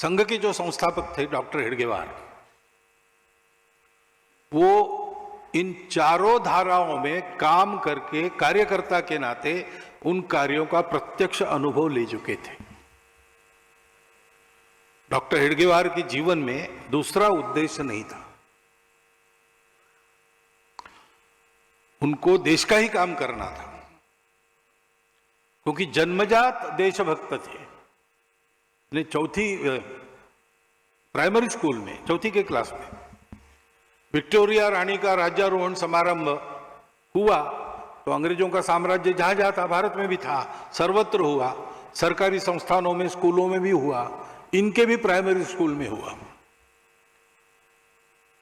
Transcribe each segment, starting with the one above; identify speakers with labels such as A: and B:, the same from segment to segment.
A: संघ के जो संस्थापक थे डॉक्टर हेडगेवार, वो इन चारों धाराओं में काम करके कार्यकर्ता के नाते उन कार्यों का प्रत्यक्ष अनुभव ले चुके थे। डॉक्टर हेडगेवार के जीवन में दूसरा उद्देश्य नहीं था, उनको देश का ही काम करना था, क्योंकि जन्मजात देशभक्त थे। चौथी प्राइमरी स्कूल में चौथी के क्लास में विक्टोरिया रानी का राज्यारोहण समारंभ हुआ तो अंग्रेजों का साम्राज्य जहां जहां था, भारत में भी था, सर्वत्र हुआ, सरकारी संस्थानों में, स्कूलों में भी हुआ, इनके भी प्राइमरी स्कूल में हुआ।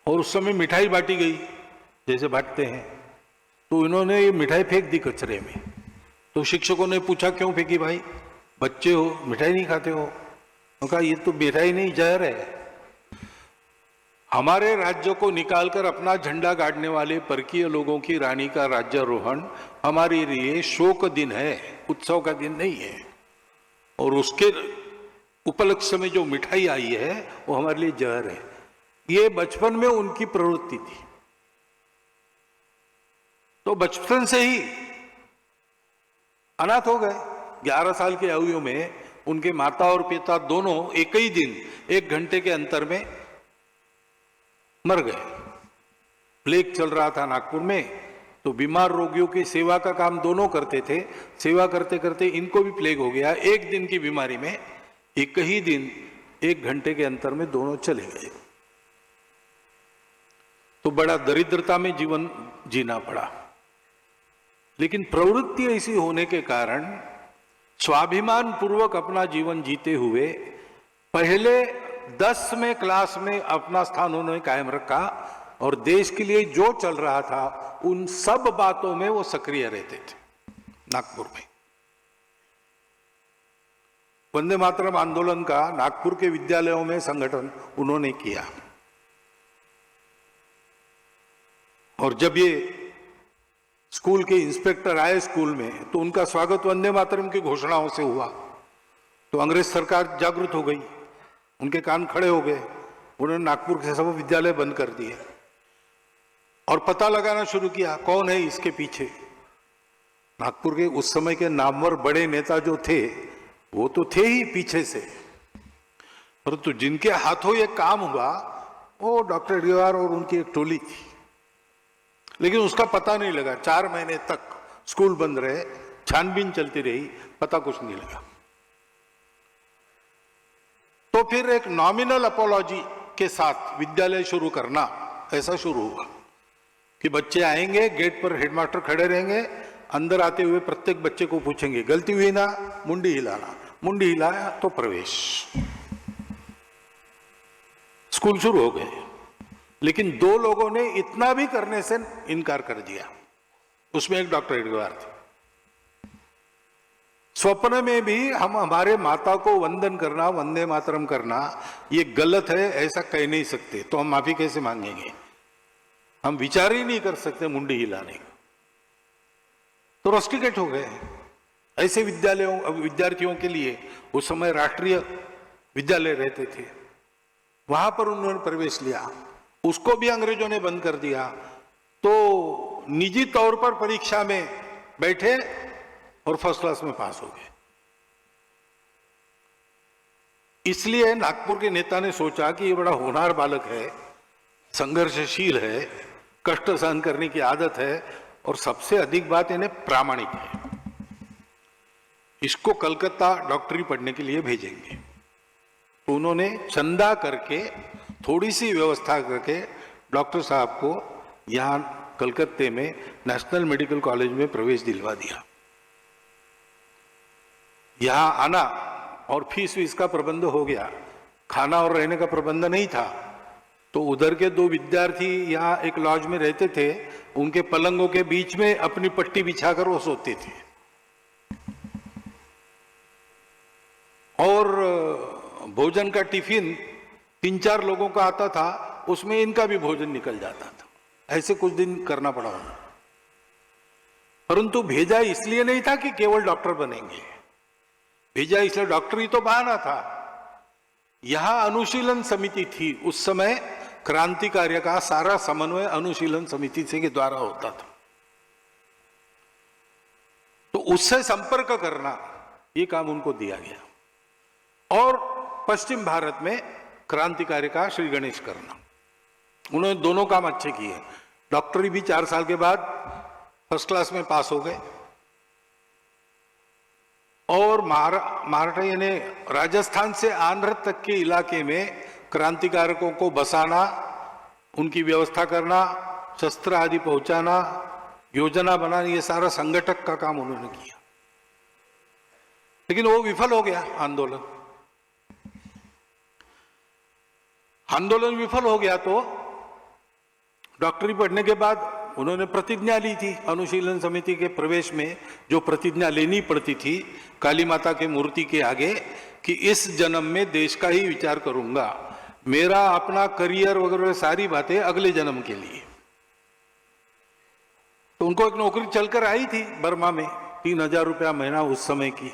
A: और उस समय मिठाई बांटी गई जैसे बांटते हैं, तो इन्होंने ये मिठाई फेंक दी कचरे में। तो शिक्षकों ने पूछा क्यों फेंकी भाई, बच्चे हो मिठाई नहीं खाते हो? उन्होंने कहा ये तो मिठाई नहीं जहर है। हमारे राज्य को निकालकर अपना झंडा गाड़ने वाले परकीय लोगों की रानी का राज्यारोहण हमारे लिए शोक दिन है, उत्सव का दिन नहीं है। और उसके उपलक्ष्य में जो मिठाई आई है वो हमारे लिए जहर है। ये बचपन में उनकी प्रवृत्ति थी। तो बचपन से ही अनाथ हो गए। 11 साल की आयु में उनके माता और पिता दोनों एक ही दिन 1 घंटे के अंतर में मर गए। प्लेग चल रहा था नागपुर में, तो बीमार रोगियों की सेवा का काम दोनों करते थे। सेवा करते करते इनको भी प्लेग हो गया। 1 दिन की बीमारी में एक ही दिन 1 घंटे के अंतर में दोनों चले गए। तो बड़ा दरिद्रता में जीवन जीना पड़ा। लेकिन प्रवृत्ति ऐसी होने के कारण स्वाभिमान पूर्वक अपना जीवन जीते हुए पहले 10वें क्लास में अपना स्थान उन्होंने कायम रखा और देश के लिए जो चल रहा था उन सब बातों में वो सक्रिय रहते थे। नागपुर में वंदे मातरम आंदोलन का नागपुर के विद्यालयों में संगठन उन्होंने किया। और जब ये स्कूल के इंस्पेक्टर आए स्कूल में तो उनका स्वागत वंदे मातरम की घोषणाओं से हुआ। तो अंग्रेज सरकार जागरूक हो गई, उनके कान खड़े हो गए। उन्होंने नागपुर के सब विद्यालय बंद कर दिए और पता लगाना शुरू किया कौन है इसके पीछे। नागपुर के उस समय के नामवर बड़े नेता जो थे वो तो थे ही पीछे से, परंतु जिनके हाथों ये काम हुआ वो डॉक्टर हेडगेवार और उनकी एक टोली थी। लेकिन उसका पता नहीं लगा। 4 महीने तक स्कूल बंद रहे, छानबीन चलती रही, पता कुछ नहीं लगा। तो फिर एक नॉमिनल अपॉलॉजी के साथ विद्यालय शुरू करना ऐसा शुरू हुआ कि बच्चे आएंगे, गेट पर हेडमास्टर खड़े रहेंगे, अंदर आते हुए प्रत्येक बच्चे को पूछेंगे गलती हुई ना, मुंडी हिलाना, मुंडी हिलाया तो प्रवेश। स्कूल शुरू हो गए। लेकिन 2 लोगों ने इतना भी करने से इनकार कर दिया। उसमें एक डॉक्टर हेडगेवार थे। स्वप्न में भी हम हमारे माता को वंदन करना, वंदे मातरम करना ये गलत है ऐसा कह नहीं सकते, तो हम माफी कैसे मांगेंगे? हम विचार ही नहीं कर सकते मुंडी हिलाने का। तो रस्टिकेट हो गए। ऐसे विद्यार्थियों के लिए उस समय राष्ट्रीय विद्यालय रहते थे, वहां पर उन्होंने प्रवेश लिया। उसको भी अंग्रेजों ने बंद कर दिया। तो निजी तौर पर परीक्षा में बैठे और फर्स्ट क्लास में पास हो गए। इसलिए नागपुर के नेता ने सोचा कि ये बड़ा होनहार बालक है, संघर्षशील है, कष्ट सहन करने की आदत है और सबसे अधिक बात इन्हें प्रामाणिक है, इसको कलकत्ता डॉक्टरी पढ़ने के लिए भेजेंगे। तो उन्होंने चंदा करके थोड़ी सी व्यवस्था करके डॉक्टर साहब को यहाँ कलकत्ते में नेशनल मेडिकल कॉलेज में प्रवेश दिलवा दिया। यहाँ आना और फीस वीस का प्रबंध हो गया, खाना और रहने का प्रबंध नहीं था। तो उधर के 2 विद्यार्थी यहाँ एक लॉज में रहते थे, उनके पलंगों के बीच में अपनी पट्टी बिछाकर वो सोते थे। और भोजन का टिफिन 3-4 लोगों का आता था, उसमें इनका भी भोजन निकल जाता था। ऐसे कुछ दिन करना पड़ा उन्हें। परंतु भेजा इसलिए नहीं था कि केवल डॉक्टर बनेंगे, भेजा इसलिए डॉक्टरी तो बहाना था। यहां अनुशीलन समिति थी उस समय, क्रांति कार्य का सारा समन्वय अनुशीलन समिति से के द्वारा होता था। तो उससे संपर्क करना ये काम उनको दिया गया। और पश्चिम भारत में क्रांति कार्य का श्री गणेश करना, उन्होंने दोनों काम अच्छे किए। डॉक्टरी भी 4 साल के बाद फर्स्ट क्लास में पास हो गए। और महाराष्ट्र यानी राजस्थान से आंध्र तक के इलाके में क्रांतिकारियों को बसाना, उनकी व्यवस्था करना, शस्त्र आदि पहुंचाना, योजना बनाना, ये सारा संगठक का काम उन्होंने किया। लेकिन वो विफल हो गया आंदोलन। आंदोलन विफल हो गया तो डॉक्टरी पढ़ने के बाद उन्होंने प्रतिज्ञा ली थी अनुशीलन समिति के प्रवेश में, जो प्रतिज्ञा लेनी पड़ती थी काली माता के मूर्ति के आगे कि इस जन्म में देश का ही विचार करूंगा, मेरा अपना करियर वगैरह सारी बातें अगले जन्म के लिए। तो उनको एक नौकरी चलकर आई थी बर्मा में, 3000 रुपया महीना उस समय की।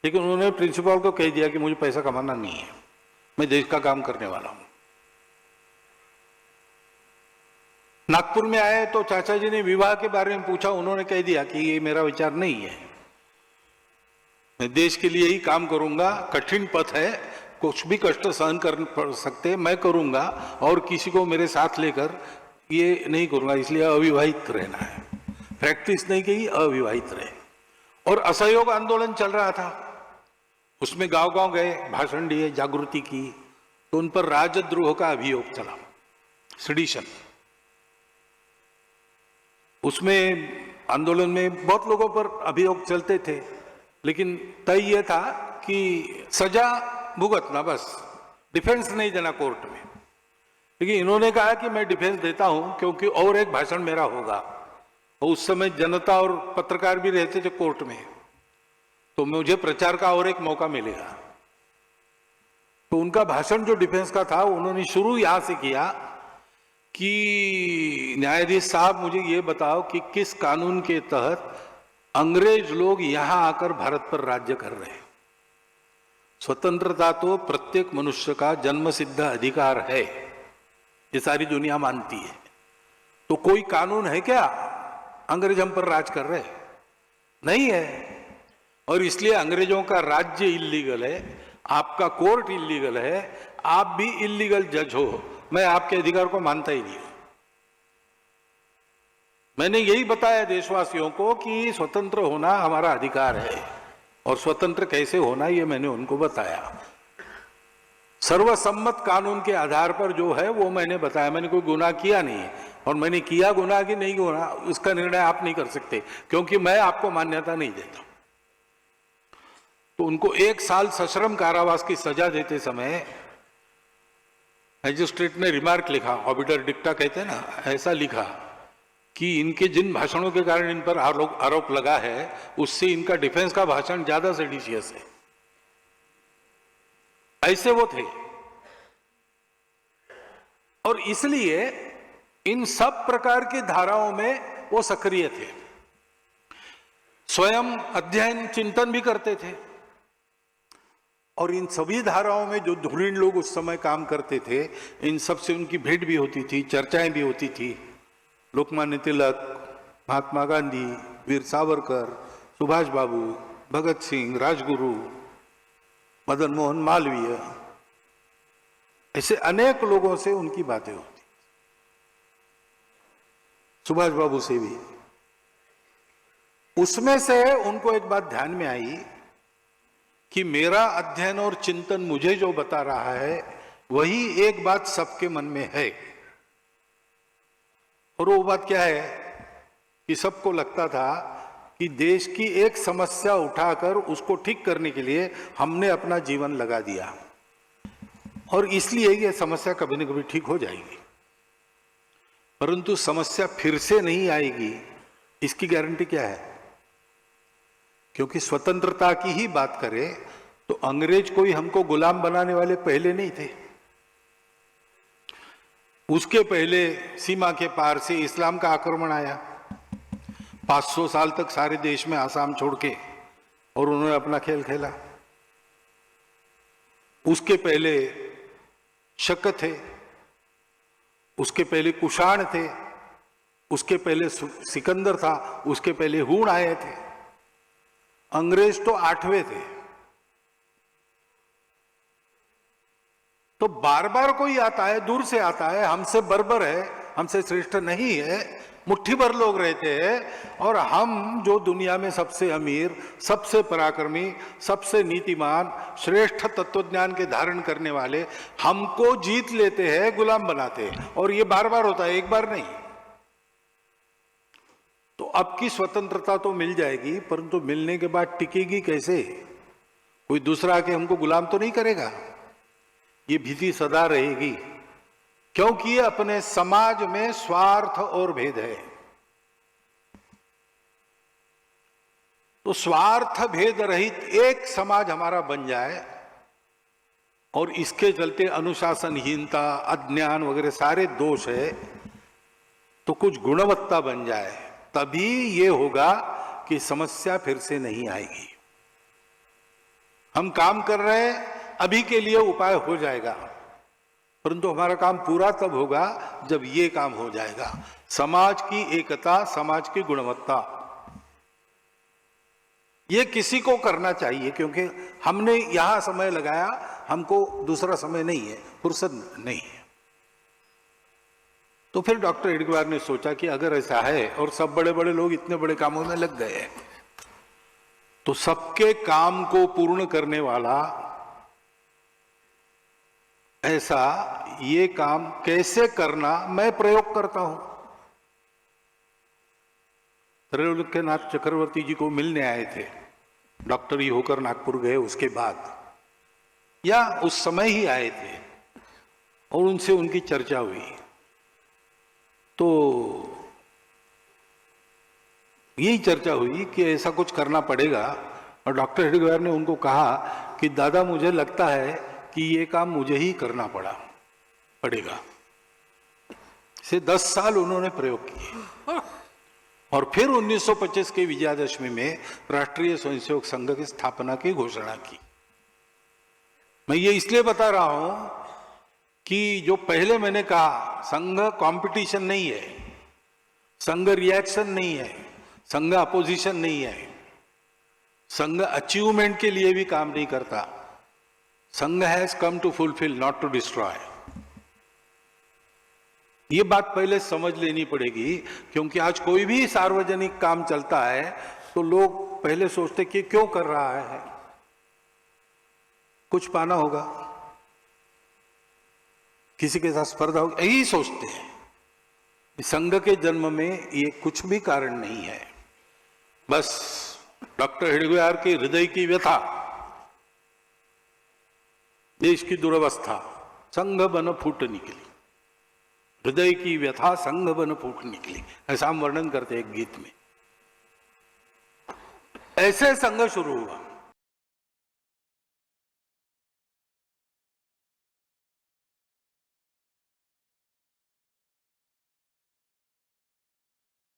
A: लेकिन उन्होंने प्रिंसिपल को कह दिया कि मुझे पैसा कमाना नहीं है, मैं देश का काम करने वाला हूं। नागपुर में आए तो चाचा जी ने विवाह के बारे में पूछा, उन्होंने कह दिया कि ये मेरा विचार नहीं है, मैं देश के लिए ही काम करूंगा, कठिन पथ है, कुछ भी कष्ट सहन कर सकते मैं करूंगा, और किसी को मेरे साथ लेकर ये नहीं करूंगा, इसलिए अविवाहित रहना है। प्रैक्टिस नहीं की, अविवाहित रहे। और असहयोग आंदोलन चल रहा था, उसमें गांव गांव गए, भाषण दिए, जागृति की, तो उन पर राजद्रोह का अभियोग चला, सेडिशन। उसमें आंदोलन में बहुत लोगों पर अभियोग चलते थे, लेकिन तय यह था कि सजा भुगतना, बस डिफेंस नहीं देना कोर्ट में। लेकिन इन्होंने कहा कि मैं डिफेंस देता हूं क्योंकि और एक भाषण मेरा होगा, और उस समय जनता और पत्रकार भी रहते थे कोर्ट में, तो मुझे प्रचार का और एक मौका मिलेगा। तो उनका भाषण जो डिफेंस का था, उन्होंने शुरू यहां से किया कि न्यायाधीश साहब मुझे ये बताओ कि किस कानून के तहत अंग्रेज लोग यहां आकर भारत पर राज्य कर रहे हैं। स्वतंत्रता तो प्रत्येक मनुष्य का जन्मसिद्ध अधिकार है, ये सारी दुनिया मानती है। तो कोई कानून है क्या अंग्रेज हम पर राज कर रहे? नहीं है। और इसलिए अंग्रेजों का राज्य इल्लीगल है, आपका कोर्ट इल्लीगल है, आप भी इल्लीगल जज हो, मैं आपके अधिकार को मानता ही नहीं हूं। मैंने यही बताया देशवासियों को कि स्वतंत्र होना हमारा अधिकार है, और स्वतंत्र कैसे होना ये मैंने उनको बताया। सर्वसम्मत कानून के आधार पर जो है वो मैंने बताया। मैंने कोई गुनाह किया नहीं है, और मैंने किया गुनाह कि नहीं गुनाह उसका निर्णय आप नहीं कर सकते, क्योंकि मैं आपको मान्यता नहीं देता। तो उनको 1 साल सश्रम कारावास की सजा देते समय मैजिस्ट्रेट ने रिमार्क लिखा, ऑबिटर डिक्टा कहते हैं ना, ऐसा लिखा कि इनके जिन भाषणों के कारण इन पर आरोप लगा है, उससे इनका डिफेंस का भाषण ज्यादा सेडिशियस है। ऐसे वो थे, और इसलिए इन सब प्रकार की धाराओं में वो सक्रिय थे। स्वयं अध्ययन चिंतन भी करते थे, और इन सभी धाराओं में जो धुरीण लोग उस समय काम करते थे, इन सब से उनकी भेंट भी होती थी, चर्चाएं भी होती थी। लोकमान्य तिलक, महात्मा गांधी, वीर सावरकर, सुभाष बाबू, भगत सिंह, राजगुरु, मदन मोहन मालवीय, ऐसे अनेक लोगों से उनकी बातें होती। सुभाष बाबू से भी। उसमें से उनको एक बात ध्यान में आई कि मेरा अध्ययन और चिंतन मुझे जो बता रहा है, वही एक बात सबके मन में है। और वो बात क्या है कि सबको लगता था कि देश की एक समस्या उठाकर उसको ठीक करने के लिए हमने अपना जीवन लगा दिया, और इसलिए ये समस्या कभी न कभी ठीक हो जाएगी। परंतु समस्या फिर से नहीं आएगी, इसकी गारंटी क्या है? क्योंकि स्वतंत्रता की ही बात करें तो अंग्रेज कोई हमको गुलाम बनाने वाले पहले नहीं थे। उसके पहले सीमा के पार से इस्लाम का आक्रमण आया, 500 साल तक सारे देश में आसाम छोड़ के, और उन्होंने अपना खेल खेला। उसके पहले शक थे, उसके पहले कुषाण थे, उसके पहले सिकंदर था, उसके पहले हूण आए थे। अंग्रेज तो 8वें थे। तो बार बार कोई आता है, दूर से आता है, हमसे बर्बर है, हमसे श्रेष्ठ नहीं है, मुट्ठी भर लोग रहते हैं, और हम जो दुनिया में सबसे अमीर, सबसे पराक्रमी, सबसे नीतिमान, श्रेष्ठ तत्वज्ञान के धारण करने वाले, हमको जीत लेते हैं, गुलाम बनाते हैं। और ये बार बार होता है, एक बार नहीं। तो अब की स्वतंत्रता तो मिल जाएगी, परंतु मिलने के बाद टिकेगी कैसे? कोई दूसरा आके हमको गुलाम तो नहीं करेगा। ये भीति सदा रहेगी, क्योंकि अपने समाज में स्वार्थ और भेद है। तो स्वार्थ भेद रहित एक समाज हमारा बन जाए, और इसके चलते अनुशासनहीनता, अज्ञान वगैरह सारे दोष है, तो कुछ गुणवत्ता बन जाए, तभी ये होगा कि समस्या फिर से नहीं आएगी। हम काम कर रहे हैं, अभी के लिए उपाय हो जाएगा, परंतु हमारा काम पूरा तब होगा जब ये काम हो जाएगा। समाज की एकता, समाज की गुणवत्ता, ये किसी को करना चाहिए, क्योंकि हमने यहां समय लगाया, हमको दूसरा समय नहीं है, फुर्सत नहीं है। तो फिर डॉक्टर हेडगेवार ने सोचा कि अगर ऐसा है और सब बड़े बड़े लोग इतने बड़े कामों में लग गए, तो सबके काम को पूर्ण करने वाला ऐसा ये काम कैसे करना, मैं प्रयोग करता हूं। त्रैलोक्यनाथ चक्रवर्ती जी को मिलने आए थे, डॉक्टर ही होकर नागपुर गए उसके बाद, या उस समय ही आए थे, और उनसे उनकी चर्चा हुई। तो यही चर्चा हुई कि ऐसा कुछ करना पड़ेगा, और डॉक्टर हेडगेवार ने उनको कहा कि दादा, मुझे लगता है कि ये काम मुझे ही करना पड़ेगा। से 10 साल उन्होंने प्रयोग किए, और फिर 1925 के विजयादशमी में राष्ट्रीय स्वयंसेवक संघ की स्थापना की घोषणा की। मैं ये इसलिए बता रहा हूं कि जो पहले मैंने कहा, संघ कंपटीशन नहीं है, संघ रिएक्शन नहीं है, संघ अपोजिशन नहीं है, संघ अचीवमेंट के लिए भी काम नहीं करता। Sangh has come to fulfil, not to destroy. ये बात पहले समझ लेनी पड़ेगी, क्योंकि आज कोई भी सार्वजनिक काम चलता है तो लोग पहले सोचते कि क्यों कर रहा है, कुछ पाना होगा, किसी के साथ स्पर्धा होगी, यही सोचते हैं। संघ के जन्म में ये कुछ भी कारण नहीं है, बस डॉक्टर हेडगेवार के हृदय की व्यथा, देश की दुर्वस्था, संघ बन फूट निकली, हृदय की व्यथा संघ बन फूट निकली, ऐसा हम वर्णन करते हैं एक गीत में। ऐसे संघ शुरू हुआ।